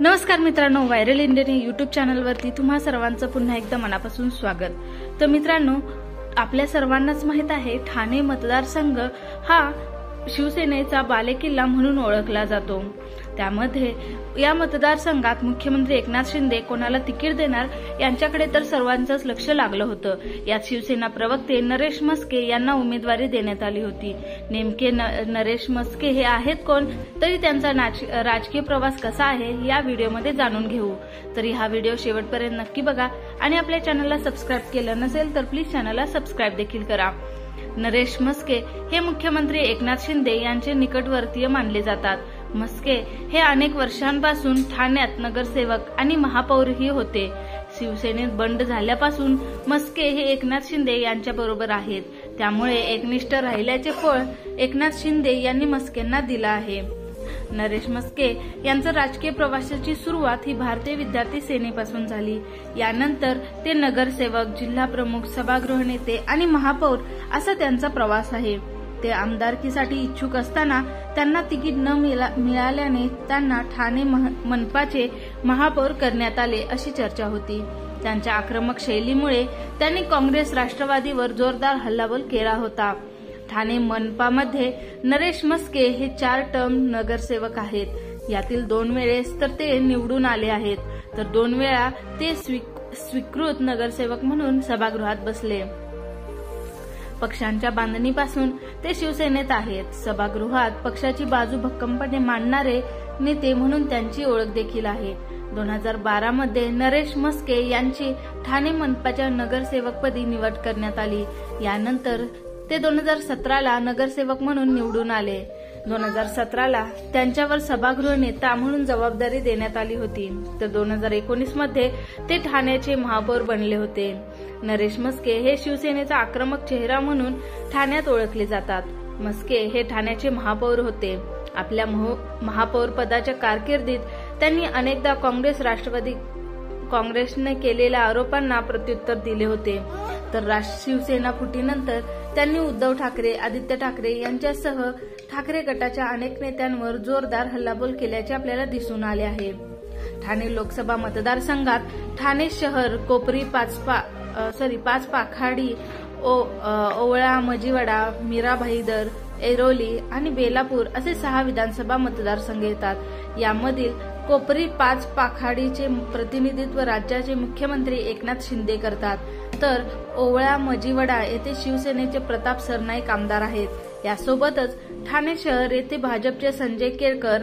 नमस्कार मित्रांनो, viral Indian YouTube चॅनलवरती तुम्हा सर्वांचं पुन्हा एकदा मनापासून स्वागत। तर मित्रांनो, आपल्या सर्वांनाच माहित आहे ठाणे मतदारसंघ हा शिवसेनेचा बालेकिल्ला म्हणून ओळखला जातो। त्यामध्ये या मतदारसंघात मुख्यमंत्री एकनाथ शिंदे कोणाला तिकीट देणार यांच्याकडे तर सर्वांचंच लक्ष लागलं होतं। यात शिवसेना प्रवक्ते नरेश म्हस्के यांना उमेदवारी देण्यात आली होती। नेमके नरेश म्हस्के हे आहेत कोण, तरी त्यांचा राजकीय प्रवास कसा आहे या व्हिडिओमध्ये जाणून घेऊ। तरी हा व्हिडिओ शेवटपर्यंत नक्की बघा आणि आपल्या चॅनलला सबस्क्राइब केलं नसेल तर प्लीज चॅनलला सबस्क्राइब देखील करा। नरेश म्हस्के हे मुख्यमंत्री एकनाथ शिंदे यांचे निकटवर्तीय मानले जातात। म्हस्के हे अनेक वर्षांपासून ठाण्यात नगरसेवक आणि महापौरही होते। शिवसेनेत बंड झाल्यापासून म्हस्के हे एकनाथ शिंदे यांच्या बरोबर आहेत। त्यामुळे एकनिष्ठ राहिल्याचे फळ एकनाथ शिंदे यांनी म्हस्केंना दिलं आहे। नरेश म्हस्के यांचं राजकीय प्रवासाची सुरुवात ही भारतीय विद्यार्थी सेनेपासून झाली। यानंतर ते नगरसेवक, जिल्हा प्रमुख, सभागृह नेते आणि महापौर असा त्यांचा प्रवास आहे। ते आमदारकीसाठी इच्छुक असताना त्यांना तिकीट न मिळाल्याने त्यांना ठाणे मनपाचे महापौर करण्यात आले अशी चर्चा होती। त्यांच्या आक्रमक शैलीमुळे त्यांनी काँग्रेस राष्ट्रवादीवर जोरदार हल्लाबोल केला होता। ठाणे मनपामध्ये नरेश म्हस्के हे 4 टर्म नगरसेवक आहेत। यातील 2 वेळेस तर ते निवडून आले आहेत, तर 2 वेळा ते स्वीकृत नगरसेवक म्हणून सभागृहात बसले। पक्षांच्या बांधणीपासून ते शिवसेनेत आहेत। सभागृहात पक्षाची बाजू भक्कमपणे मांडणारे नेते म्हणून त्यांची ओळख देखील आहे। 2012 मध्ये नरेश म्हस्के यांची ठाणे मनपाच्या नगरसेवकपदी निवड करण्यात आली। यानंतर ते 2017ला नगरसेवक म्हणून निवडून आले। 2017ला त्यांच्यावर सभागृह नेता म्हणून जबाबदारी देण्यात आली होती, तर 2019 मध्ये ते ठाण्याचे महापौर बनले होते। नरेश म्हस्के हे शिवसेनेचा आक्रमक चेहरा म्हणून ठाण्यात ओळखले जातात। म्हस्के हे ठाण्याचे महापौर होते। आपल्या महापौर पदाच्या कारकिर्दीत त्यांनी अनेकदा काँग्रेस राष्ट्रवादी काँग्रेसने केलेल्या आरोपांना प्रत्युत्तर दिले होते। तर शिवसेना फुटीनंतर त्यांनी उद्धव ठाकरे, आदित्य ठाकरे यांच्यासह ठाकरे गटाच्या अनेक नेत्यांवर जोरदार हल्लाबोल केल्याचे आपल्याला दिसून आले आहे। ठाणे लोकसभा मतदारसंघात ठाणे शहर, कोपरी, पाचपाखाडी, ओवळा, मजिवडा, मीरा भाईदर, ऐरोली आणि बेलापूर असे 6 विधानसभा मतदारसंघ येतात। यामधील कोपरी पाचपाखाडीचे प्रतिनिधित्व राज्याचे मुख्यमंत्री एकनाथ शिंदे करतात, तर ओवळा मजिवडा येथे शिवसेनेचे प्रताप सरनाईक आमदार आहेत। यासोबतच ठाणे शहर येथे भाजपचे संजय केळकर,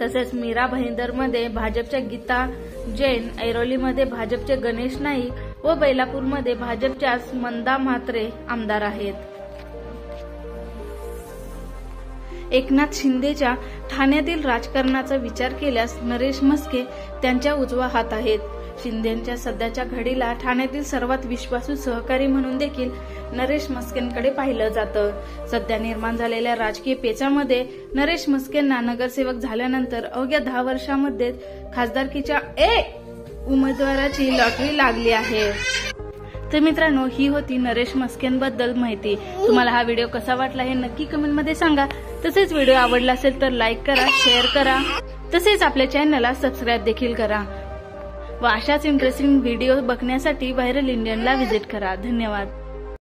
तसेच मीरा भाईंदरमध्ये भाजपच्या गीता जैन, ऐरोलीमध्ये भाजपचे गणेश नाईक व बेलापूरमध्ये भाजपच्या मंदा म्हात्रे आमदार आहेत। एकनाथ शिंदेच्या ठाण्यातील राजकारणाचा विचार केल्यास नरेश म्हस्के त्यांच्या उजवा हात आहेत। शिंदेच्या सध्याच्या घडीला ठाण्यातील सर्वात विश्वासू सहकारी म्हणून देखील नरेश म्हस्केंकडे पाहिलं जातं। सध्या निर्माण झालेल्या राजकीय पेचामध्ये नरेश म्हस्केंना नगरसेवक झाल्यानंतर अवघ्या 10 वर्षांमध्ये खासदारकीच्या उमेदवाराची लॉटरी लागली आहे। तर मित्रांनो, ही होती नरेश म्हस्केंबद्दल माहिती। तुम्हाला हा व्हिडिओ कसा वाटला हे नक्की कमेंटमध्ये सांगा। तसेच व्हिडिओ आवडला असेल तर लाईक करा, शेअर करा, तसेच आपल्या चॅनलला सबस्क्राइब देखील करा व अशाच इंटरेस्टिंग व्हिडिओ बघण्यासाठी व्हायरल इंडियनला व्हिजिट करा। धन्यवाद।